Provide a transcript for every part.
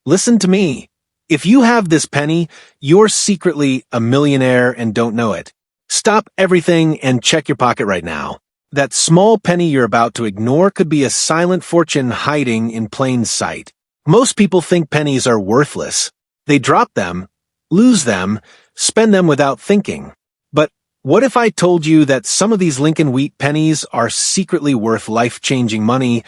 Listen to me. If you have this penny, you're secretly a millionaire and don't know it. Stop everything and check your pocket right now. That small penny you're about to ignore could be a silent fortune hiding in plain sight. Most people think pennies are worthless. They drop them, lose them, spend them without thinking. But what if I told you that some of these Lincoln Wheat pennies are secretly worth life-changing money,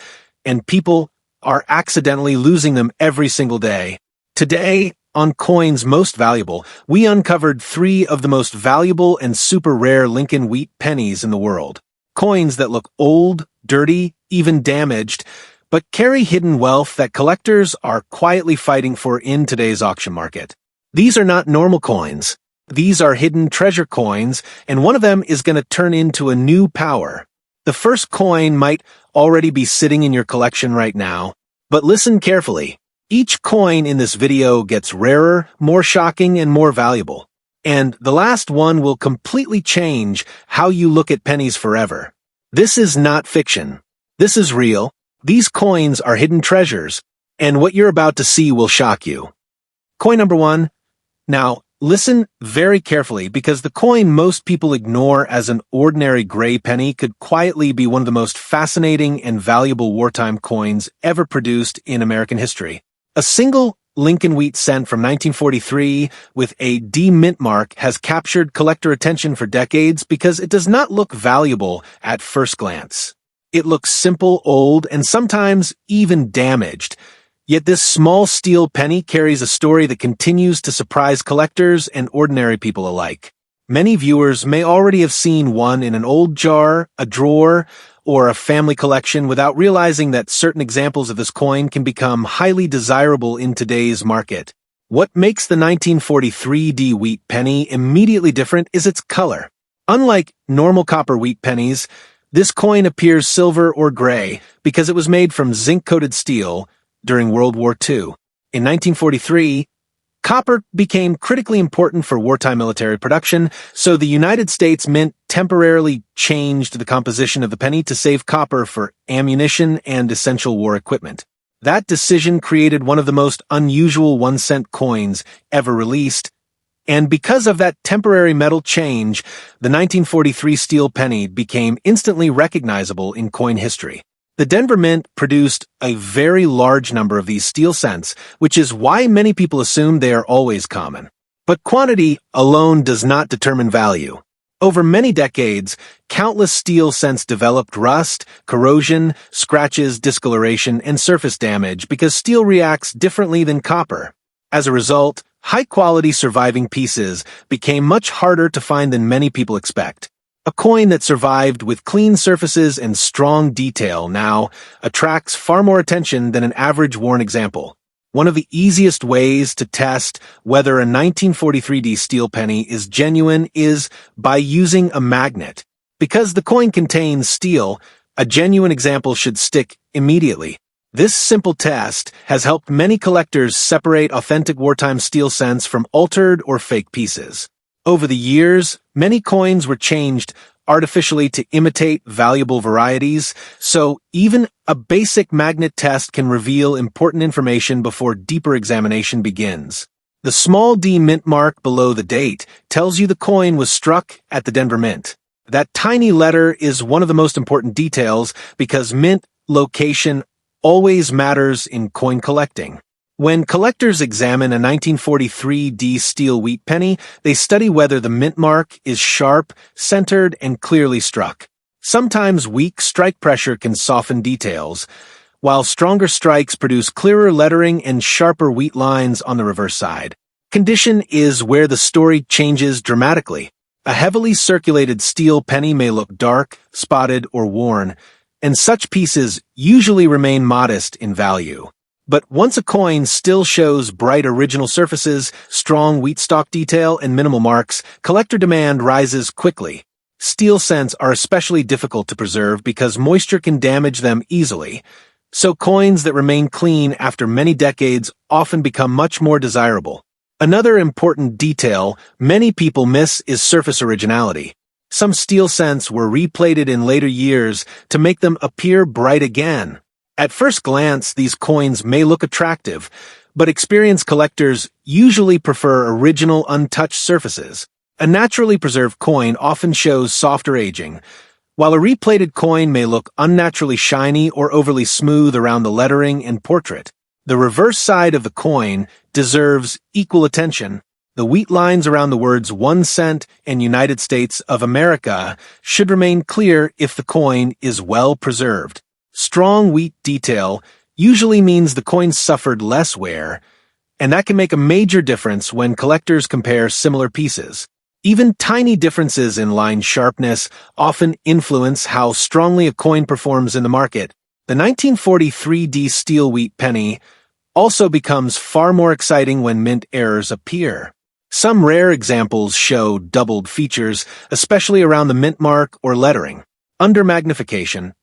and people are accidentally losing them every single day? Today, on Coins Most Valuable, we uncovered 3 of the most valuable and super rare Lincoln Wheat pennies in the world. Coins that look old, dirty, even damaged, but carry hidden wealth that collectors are quietly fighting for in today's auction market. These are not normal coins. These are hidden treasure coins, and one of them is going to turn into a new power. The first coin might already be sitting in your collection right now, but listen carefully. Each coin in this video gets rarer, more shocking, and more valuable. And the last one will completely change how you look at pennies forever. This is not fiction. This is real. These coins are hidden treasures, and what you're about to see will shock you. Coin number 1. Now, listen very carefully, because the coin most people ignore as an ordinary gray penny could quietly be one of the most fascinating and valuable wartime coins ever produced in American history. A single Lincoln Wheat cent from 1943 with a D mint mark has captured collector attention for decades because it does not look valuable at first glance. It looks simple, old, and sometimes even damaged. Yet this small steel penny carries a story that continues to surprise collectors and ordinary people alike. Many viewers may already have seen one in an old jar, a drawer, or a family collection without realizing that certain examples of this coin can become highly desirable in today's market. What makes the 1943 D wheat penny immediately different is its color. Unlike normal copper wheat pennies, this coin appears silver or gray because it was made from zinc-coated steel during World War II. In 1943, copper became critically important for wartime military production, so the United States Mint temporarily changed the composition of the penny to save copper for ammunition and essential war equipment. That decision created one of the most unusual 1-cent coins ever released, and because of that temporary metal change, the 1943 steel penny became instantly recognizable in coin history. The Denver Mint produced a very large number of these steel cents, which is why many people assume they are always common. But quantity alone does not determine value. Over many decades, countless steel cents developed rust, corrosion, scratches, discoloration, and surface damage because steel reacts differently than copper. As a result, high-quality surviving pieces became much harder to find than many people expect. A coin that survived with clean surfaces and strong detail now attracts far more attention than an average worn example. One of the easiest ways to test whether a 1943 D steel penny is genuine is by using a magnet. Because the coin contains steel, a genuine example should stick immediately. This simple test has helped many collectors separate authentic wartime steel cents from altered or fake pieces. Over the years, many coins were changed artificially to imitate valuable varieties, so even a basic magnet test can reveal important information before deeper examination begins. The small D mint mark below the date tells you the coin was struck at the Denver Mint. That tiny letter is one of the most important details because mint location always matters in coin collecting. When collectors examine a 1943 D steel wheat penny, they study whether the mint mark is sharp, centered, and clearly struck. Sometimes weak strike pressure can soften details, while stronger strikes produce clearer lettering and sharper wheat lines on the reverse side. Condition is where the story changes dramatically. A heavily circulated steel penny may look dark, spotted, or worn, and such pieces usually remain modest in value. But once a coin still shows bright original surfaces, strong wheat stalk detail, and minimal marks, collector demand rises quickly. Steel cents are especially difficult to preserve because moisture can damage them easily, so coins that remain clean after many decades often become much more desirable. Another important detail many people miss is surface originality. Some steel cents were replated in later years to make them appear bright again. At first glance, these coins may look attractive, but experienced collectors usually prefer original untouched surfaces. A naturally preserved coin often shows softer aging, while a replated coin may look unnaturally shiny or overly smooth around the lettering and portrait. The reverse side of the coin deserves equal attention. The wheat lines around the words 1 cent and United States of America should remain clear if the coin is well preserved. Strong wheat detail usually means the coin suffered less wear, and that can make a major difference when collectors compare similar pieces. Even tiny differences in line sharpness often influence how strongly a coin performs in the market. The 1943D steel wheat penny also becomes far more exciting when mint errors appear. Some rare examples show doubled features, especially around the mint mark or lettering. Under magnification,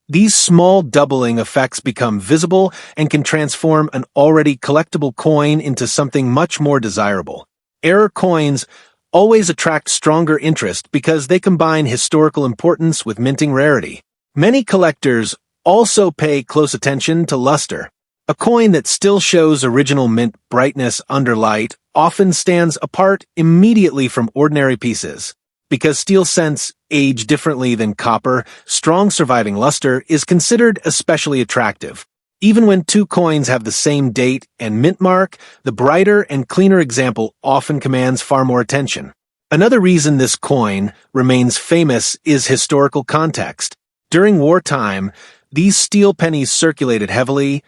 these small doubling effects become visible and can transform an already collectible coin into something much more desirable. Error coins always attract stronger interest because they combine historical importance with minting rarity. Many collectors also pay close attention to luster. A coin that still shows original mint brightness under light often stands apart immediately from ordinary pieces. Because steel scents age differently than copper, strong surviving luster is considered especially attractive. Even when two coins have the same date and mint mark, the brighter and cleaner example often commands far more attention. Another reason this coin remains famous is historical context. During wartime, these steel pennies circulated heavily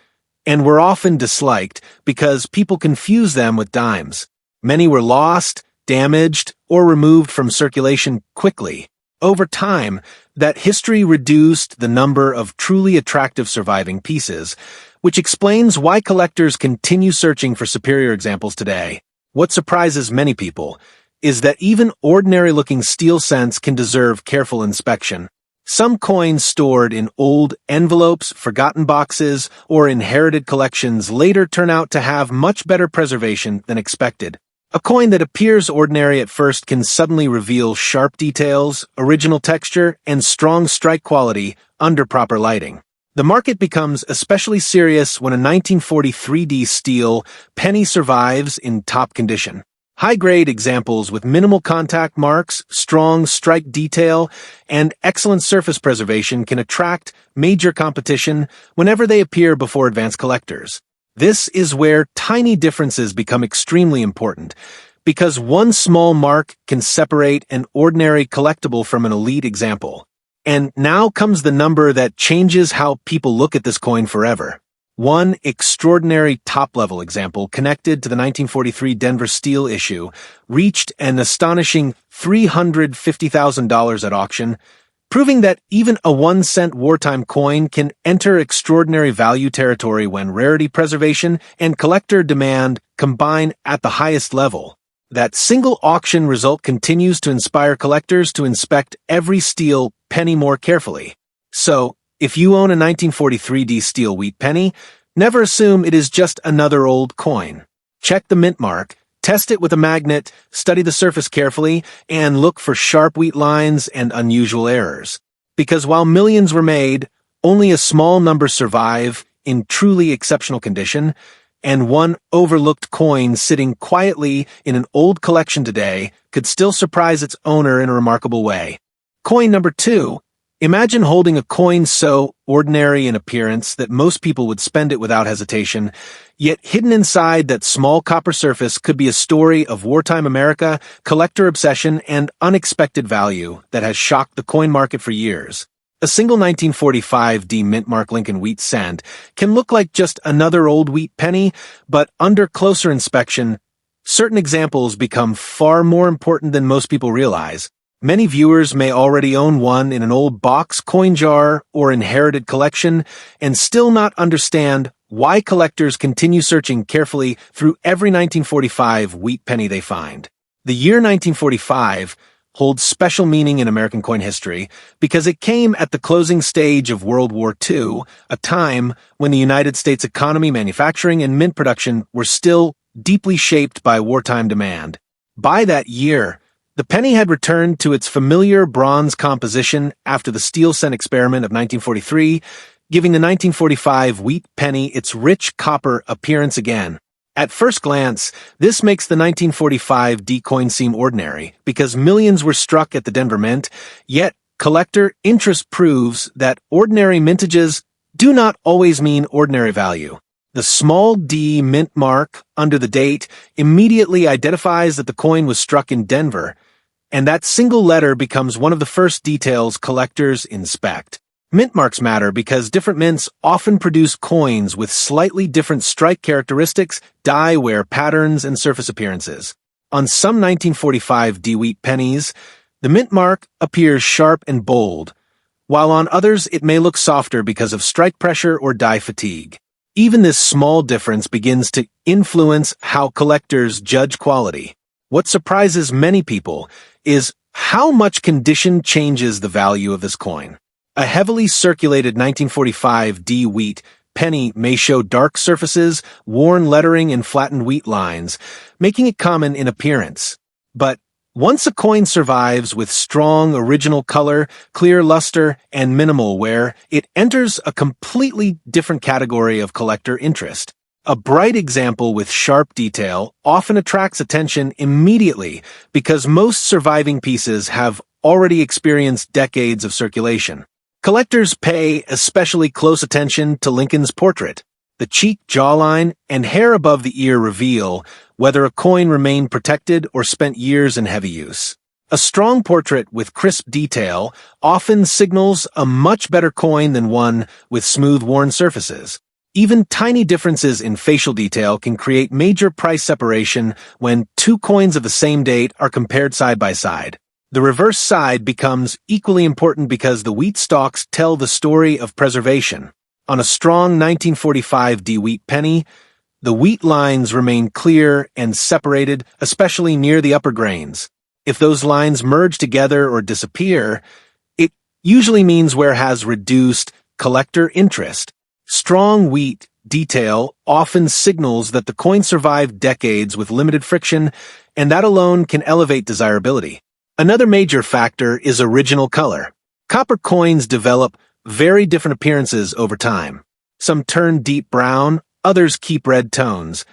and were often disliked because people confused them with dimes. Many were lost, damaged, or removed from circulation quickly. Over time, that history reduced the number of truly attractive surviving pieces, which explains why collectors continue searching for superior examples today. What surprises many people is that even ordinary-looking steel cents can deserve careful inspection. Some coins stored in old envelopes, forgotten boxes, or inherited collections later turn out to have much better preservation than expected. A coin that appears ordinary at first can suddenly reveal sharp details, original texture, and strong strike quality under proper lighting. The market becomes especially serious when a 1943D steel penny survives in top condition. High-grade examples with minimal contact marks, strong strike detail, and excellent surface preservation can attract major competition whenever they appear before advanced collectors. This is where tiny differences become extremely important, because one small mark can separate an ordinary collectible from an elite example. And now comes the number that changes how people look at this coin forever. One extraordinary top-level example connected to the 1943 Denver steel issue reached an astonishing $350,000 at auction, proving that even a 1-cent wartime coin can enter extraordinary value territory when rarity preservation and collector demand combine at the highest level. That single auction result continues to inspire collectors to inspect every steel penny more carefully. So, if you own a 1943D steel wheat penny, never assume it is just another old coin. Check the mint mark, test it with a magnet, study the surface carefully, and look for sharp wheat lines and unusual errors. Because while millions were made, only a small number survive in truly exceptional condition, and one overlooked coin sitting quietly in an old collection today could still surprise its owner in a remarkable way. Coin number 2. Imagine holding a coin so ordinary in appearance that most people would spend it without hesitation, yet hidden inside that small copper surface could be a story of wartime America, collector obsession, and unexpected value that has shocked the coin market for years. A single 1945D mint mark Lincoln wheat cent can look like just another old wheat penny, but under closer inspection, certain examples become far more important than most people realize. Many viewers may already own one in an old box, coin jar, or inherited collection, and still not understand why collectors continue searching carefully through every 1945 wheat penny they find. The year 1945 holds special meaning in American coin history because it came at the closing stage of World War II, a time when the United States economy, manufacturing, and mint production were still deeply shaped by wartime demand. By that year, the penny had returned to its familiar bronze composition after the steel cent experiment of 1943, giving the 1945 wheat penny its rich copper appearance again. At first glance, this makes the 1945 D coin seem ordinary because millions were struck at the Denver Mint, yet collector interest proves that ordinary mintages do not always mean ordinary value. The small d mint mark under the date immediately identifies that the coin was struck in Denver, and that single letter becomes one of the first details collectors inspect. Mint marks matter because different mints often produce coins with slightly different strike characteristics, die wear patterns, and surface appearances. On some 1945 D-wheat pennies, the mint mark appears sharp and bold, while on others it may look softer because of strike pressure or die fatigue. Even this small difference begins to influence how collectors judge quality. What surprises many people is how much condition changes the value of this coin. A heavily circulated 1945 D wheat penny may show dark surfaces, worn lettering, and flattened wheat lines, making it common in appearance. But once a coin survives with strong original color, clear luster, and minimal wear, it enters a completely different category of collector interest. A bright example with sharp detail often attracts attention immediately because most surviving pieces have already experienced decades of circulation. Collectors pay especially close attention to Lincoln's portrait. The cheek jawline and hair above the ear reveal whether a coin remained protected or spent years in heavy use. A strong portrait with crisp detail often signals a much better coin than one with smooth worn surfaces. Even tiny differences in facial detail can create major price separation when two coins of the same date are compared side by side. The reverse side becomes equally important because the wheat stalks tell the story of preservation. On a strong 1945 D wheat penny, the wheat lines remain clear and separated, especially near the upper grains. If those lines merge together or disappear, it usually means where has reduced collector interest. Strong wheat detail often signals that the coin survived decades with limited friction, and that alone can elevate desirability. Another major factor is original color. Copper coins develop very different appearances over time. Some turn deep brown, others keep red tones,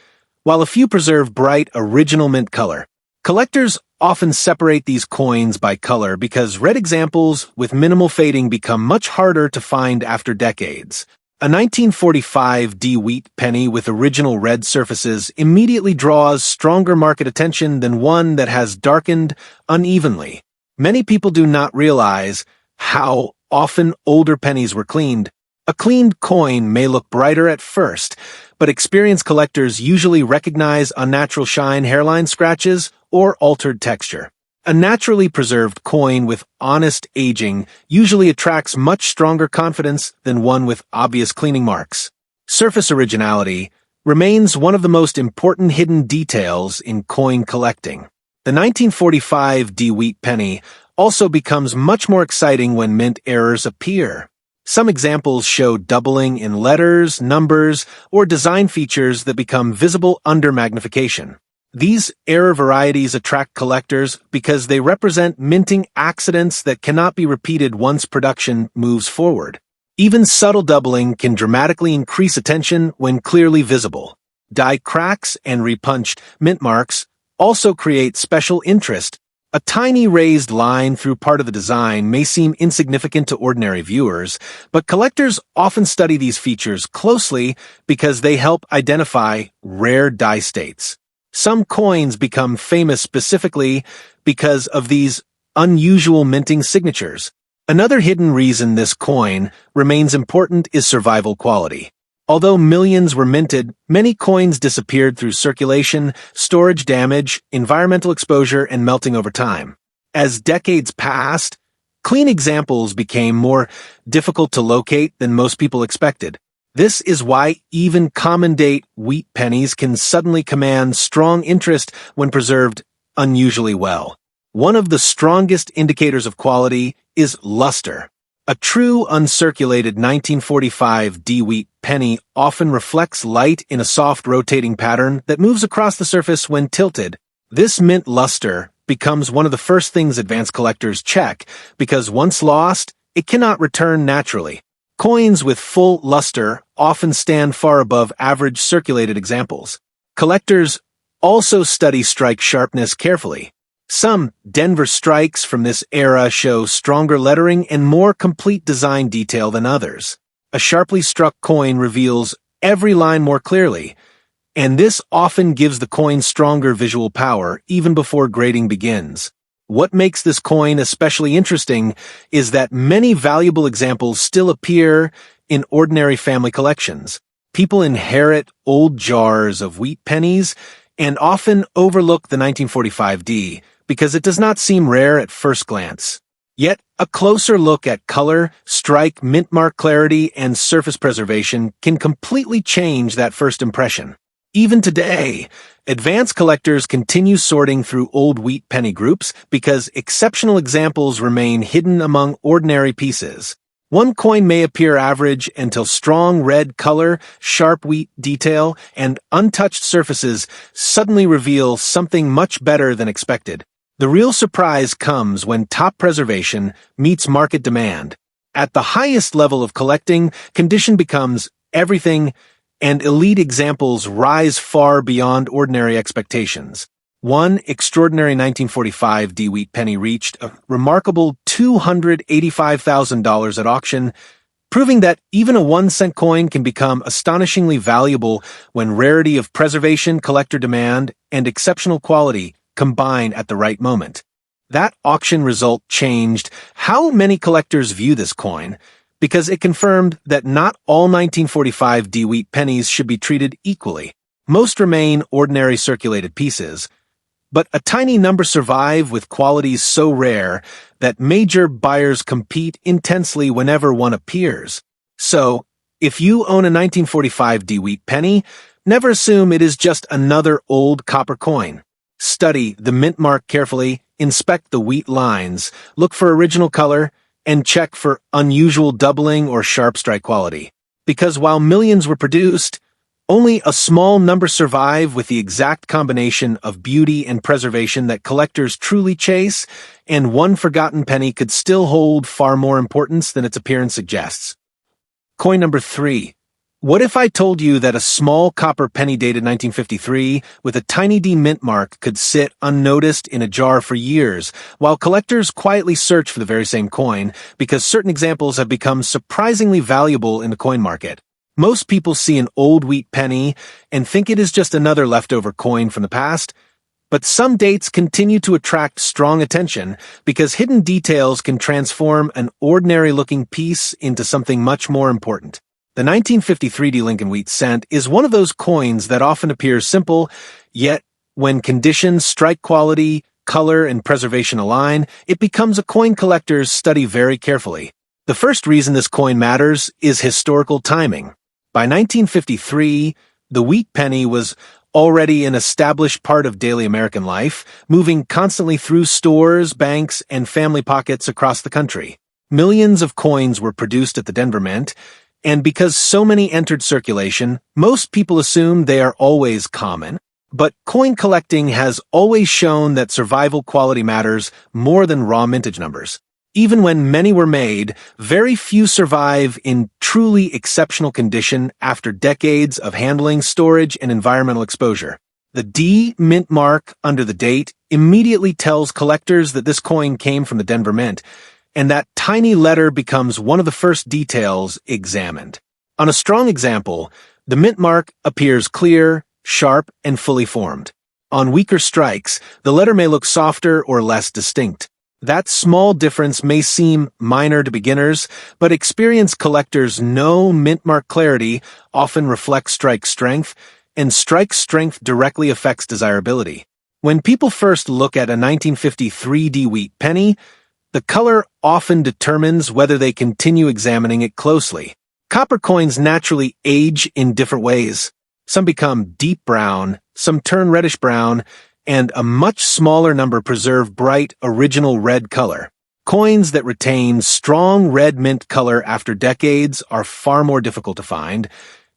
while a few preserve bright original mint color. Collectors often separate these coins by color because red examples with minimal fading become much harder to find after decades. A 1945 D wheat penny with original red surfaces immediately draws stronger market attention than one that has darkened unevenly. Many people do not realize how often older pennies were cleaned. A cleaned coin may look brighter at first, but experienced collectors usually recognize unnatural shine, hairline scratches, or altered texture. A naturally preserved coin with honest aging usually attracts much stronger confidence than one with obvious cleaning marks. Surface originality remains one of the most important hidden details in coin collecting. The 1945 D wheat penny also becomes much more exciting when mint errors appear. Some examples show doubling in letters, numbers, or design features that become visible under magnification. These error varieties attract collectors because they represent minting accidents that cannot be repeated once production moves forward. Even subtle doubling can dramatically increase attention when clearly visible. Die cracks and repunched mint marks also create special interest. A tiny raised line through part of the design may seem insignificant to ordinary viewers, but collectors often study these features closely because they help identify rare die states. Some coins become famous specifically because of these unusual minting signatures. Another hidden reason this coin remains important is survival quality. Although millions were minted, many coins disappeared through circulation, storage damage, environmental exposure, and melting over time. As decades passed, clean examples became more difficult to locate than most people expected. This is why even common-date wheat pennies can suddenly command strong interest when preserved unusually well. One of the strongest indicators of quality is luster. A true uncirculated 1945 D wheat penny often reflects light in a soft rotating pattern that moves across the surface when tilted. This mint luster becomes one of the first things advanced collectors check because once lost, it cannot return naturally. Coins with full luster often stand far above average circulated examples. Collectors also study strike sharpness carefully. Some Denver strikes from this era show stronger lettering and more complete design detail than others. A sharply struck coin reveals every line more clearly, and this often gives the coin stronger visual power even before grading begins. What makes this coin especially interesting is that many valuable examples still appear in ordinary family collections. People inherit old jars of wheat pennies and often overlook the 1945D because it does not seem rare at first glance. Yet, a closer look at color, strike, mint mark clarity, and surface preservation can completely change that first impression. Even today, advanced collectors continue sorting through old wheat penny groups because exceptional examples remain hidden among ordinary pieces. One coin may appear average until strong red color, sharp wheat detail, and untouched surfaces suddenly reveal something much better than expected. The real surprise comes when top preservation meets market demand. At the highest level of collecting, condition becomes everything, and elite examples rise far beyond ordinary expectations. One extraordinary 1945 D wheat penny reached a remarkable $285,000 at auction, proving that even a 1-cent coin can become astonishingly valuable when rarity of preservation, collector demand, and exceptional quality combine at the right moment. That auction result changed how many collectors view this coin, because it confirmed that not all 1945 D wheat pennies should be treated equally. Most remain ordinary circulated pieces, but a tiny number survive with qualities so rare that major buyers compete intensely whenever one appears. So, if you own a 1945 D wheat penny, never assume it is just another old copper coin. Study the mint mark carefully, inspect the wheat lines, look for original color, and check for unusual doubling or sharp strike quality. Because while millions were produced, only a small number survive with the exact combination of beauty and preservation that collectors truly chase, and one forgotten penny could still hold far more importance than its appearance suggests. Coin number 3. What if I told you that a small copper penny dated 1953 with a tiny D mint mark could sit unnoticed in a jar for years, while collectors quietly search for the very same coin because certain examples have become surprisingly valuable in the coin market? Most people see an old wheat penny and think it is just another leftover coin from the past, but some dates continue to attract strong attention because hidden details can transform an ordinary-looking piece into something much more important. The 1953 D Lincoln Wheat Cent is one of those coins that often appears simple, yet when conditions, strike quality, color, and preservation align, it becomes a coin collectors study very carefully. The first reason this coin matters is historical timing. By 1953, the wheat penny was already an established part of daily American life, moving constantly through stores, banks, and family pockets across the country. Millions of coins were produced at the Denver Mint, and because so many entered circulation, most people assume they are always common. But coin collecting has always shown that survival quality matters more than raw mintage numbers. Even when many were made, very few survive in truly exceptional condition after decades of handling, storage, and environmental exposure. The D mint mark under the date immediately tells collectors that this coin came from the Denver Mint, and that tiny letter becomes one of the first details examined. On a strong example, the mint mark appears clear, sharp, and fully formed. On weaker strikes, the letter may look softer or less distinct. That small difference may seem minor to beginners, but experienced collectors know mint mark clarity often reflects strike strength, and strike strength directly affects desirability. When people first look at a 1953 D wheat penny, the color often determines whether they continue examining it closely. Copper coins naturally age in different ways. Some become deep brown, some turn reddish brown, and a much smaller number preserve bright, original red color. Coins that retain strong red mint color after decades are far more difficult to find,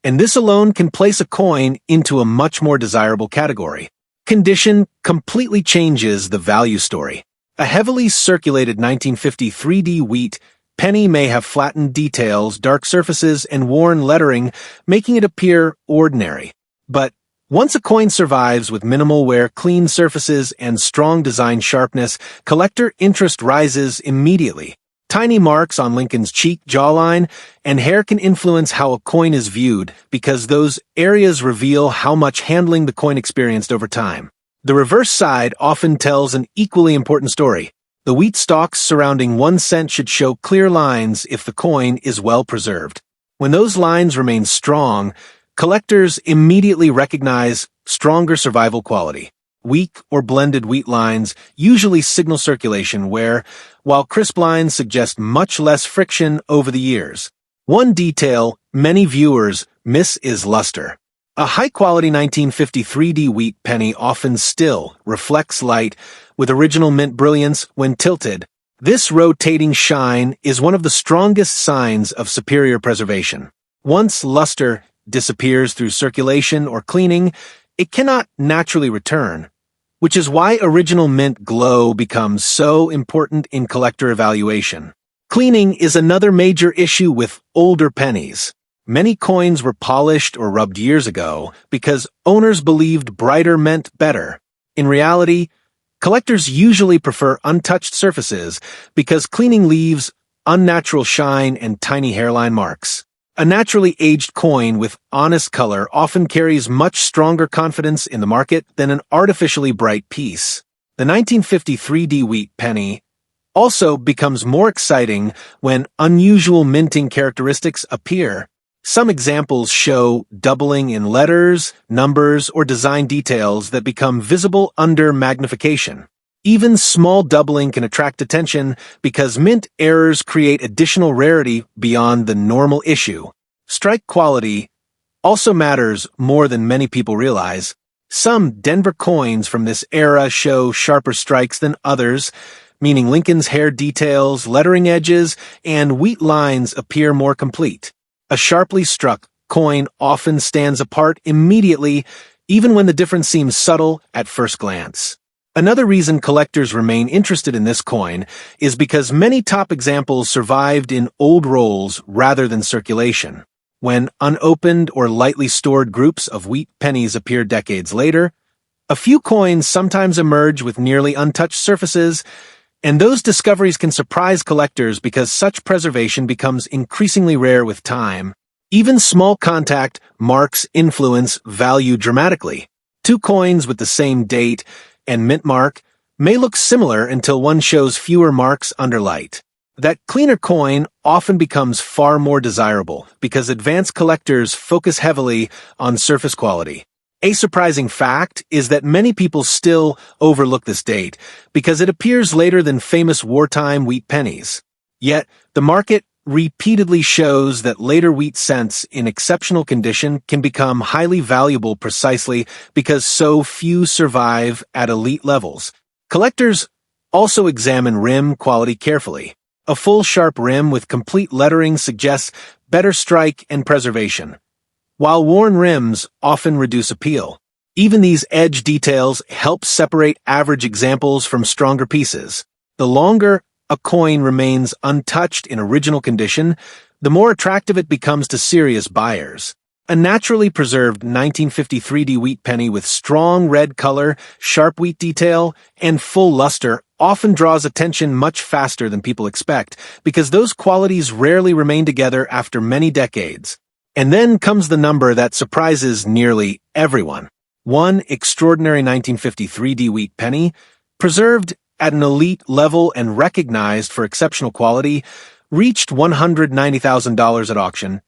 and this alone can place a coin into a much more desirable category. Condition completely changes the value story. A heavily circulated 1953 D wheat penny may have flattened details, dark surfaces, and worn lettering, making it appear ordinary. But Once a coin survives with minimal wear, clean surfaces, and strong design sharpness, collector interest rises immediately. Tiny marks on Lincoln's cheek, jawline, and hair can influence how a coin is viewed because those areas reveal how much handling the coin experienced over time. The reverse side often tells an equally important story. The wheat stalks surrounding 1 cent should show clear lines if the coin is well preserved. When those lines remain strong, collectors immediately recognize stronger survival quality. Weak or blended wheat lines usually signal circulation while crisp lines suggest much less friction over the years. One detail many viewers miss is luster. A high-quality 1953D wheat penny often still reflects light with original mint brilliance when tilted. This rotating shine is one of the strongest signs of superior preservation. Once luster disappears through circulation or cleaning, it cannot naturally return, which is why original mint glow becomes so important in collector evaluation. Cleaning is another major issue with older pennies. Many coins were polished or rubbed years ago because owners believed brighter meant better. In reality, collectors usually prefer untouched surfaces because cleaning leaves unnatural shine and tiny hairline marks. A naturally aged coin with honest color often carries much stronger confidence in the market than an artificially bright piece. The 1953D wheat penny also becomes more exciting when unusual minting characteristics appear. Some examples show doubling in letters, numbers, or design details that become visible under magnification. Even small doubling can attract attention because mint errors create additional rarity beyond the normal issue. Strike quality also matters more than many people realize. Some Denver coins from this era show sharper strikes than others, meaning Lincoln's hair details, lettering edges, and wheat lines appear more complete. A sharply struck coin often stands apart immediately, even when the difference seems subtle at first glance. Another reason collectors remain interested in this coin is because many top examples survived in old rolls rather than circulation. When unopened or lightly stored groups of wheat pennies appear decades later, a few coins sometimes emerge with nearly untouched surfaces, and those discoveries can surprise collectors because such preservation becomes increasingly rare with time. Even small contact marks influence value dramatically. Two coins with the same date and mint mark may look similar until one shows fewer marks under light. That cleaner coin often becomes far more desirable because advanced collectors focus heavily on surface quality. A surprising fact is that many people still overlook this date because it appears later than famous wartime wheat pennies. Yet, the market repeatedly shows that later wheat cents in exceptional condition can become highly valuable precisely because so few survive at elite levels. Collectors also examine rim quality carefully. A full sharp rim with complete lettering suggests better strike and preservation, while worn rims often reduce appeal. Even these edge details help separate average examples from stronger pieces. The longer a coin remains untouched in original condition, the more attractive it becomes to serious buyers. A naturally preserved 1953D wheat penny with strong red color, sharp wheat detail, and full luster often draws attention much faster than people expect because those qualities rarely remain together after many decades. And then comes the number that surprises nearly everyone. One extraordinary 1953D wheat penny, preserved at an elite level and recognized for exceptional quality, reached $190,000 at auction,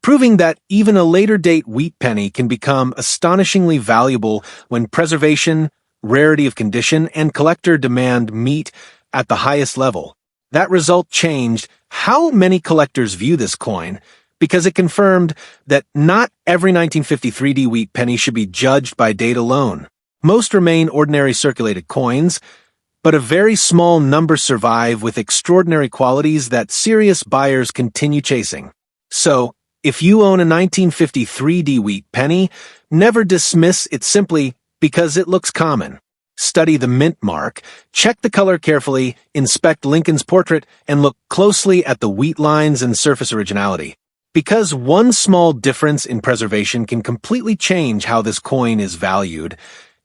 proving that even a later-date wheat penny can become astonishingly valuable when preservation, rarity of condition, and collector demand meet at the highest level. That result changed how many collectors view this coin because it confirmed that not every 1953D wheat penny should be judged by date alone. Most remain ordinary circulated coins, but a very small number survive with extraordinary qualities that serious buyers continue chasing. So, if you own a 1953D wheat penny, never dismiss it simply because it looks common. Study the mint mark, check the color carefully, inspect Lincoln's portrait, and look closely at the wheat lines and surface originality. Because one small difference in preservation can completely change how this coin is valued,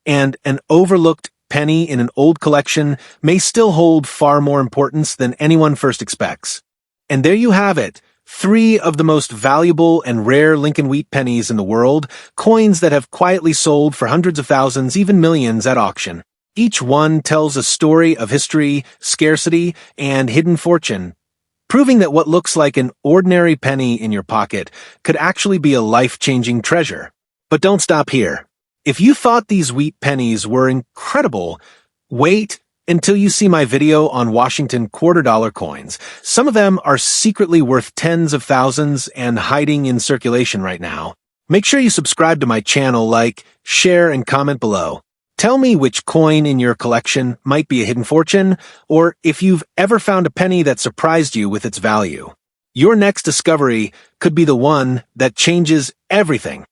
and an overlooked penny in an old collection may still hold far more importance than anyone first expects. And there you have it, 3 of the most valuable and rare Lincoln wheat pennies in the world, coins that have quietly sold for hundreds of thousands, even millions at auction. Each one tells a story of history, scarcity, and hidden fortune, proving that what looks like an ordinary penny in your pocket could actually be a life-changing treasure. But don't stop here. If you thought these wheat pennies were incredible, wait until you see my video on Washington $quarter coins. Some of them are secretly worth tens of thousands and hiding in circulation right now. Make sure you subscribe to my channel, like, share, and comment below. Tell me which coin in your collection might be a hidden fortune, or if you've ever found a penny that surprised you with its value. Your next discovery could be the one that changes everything.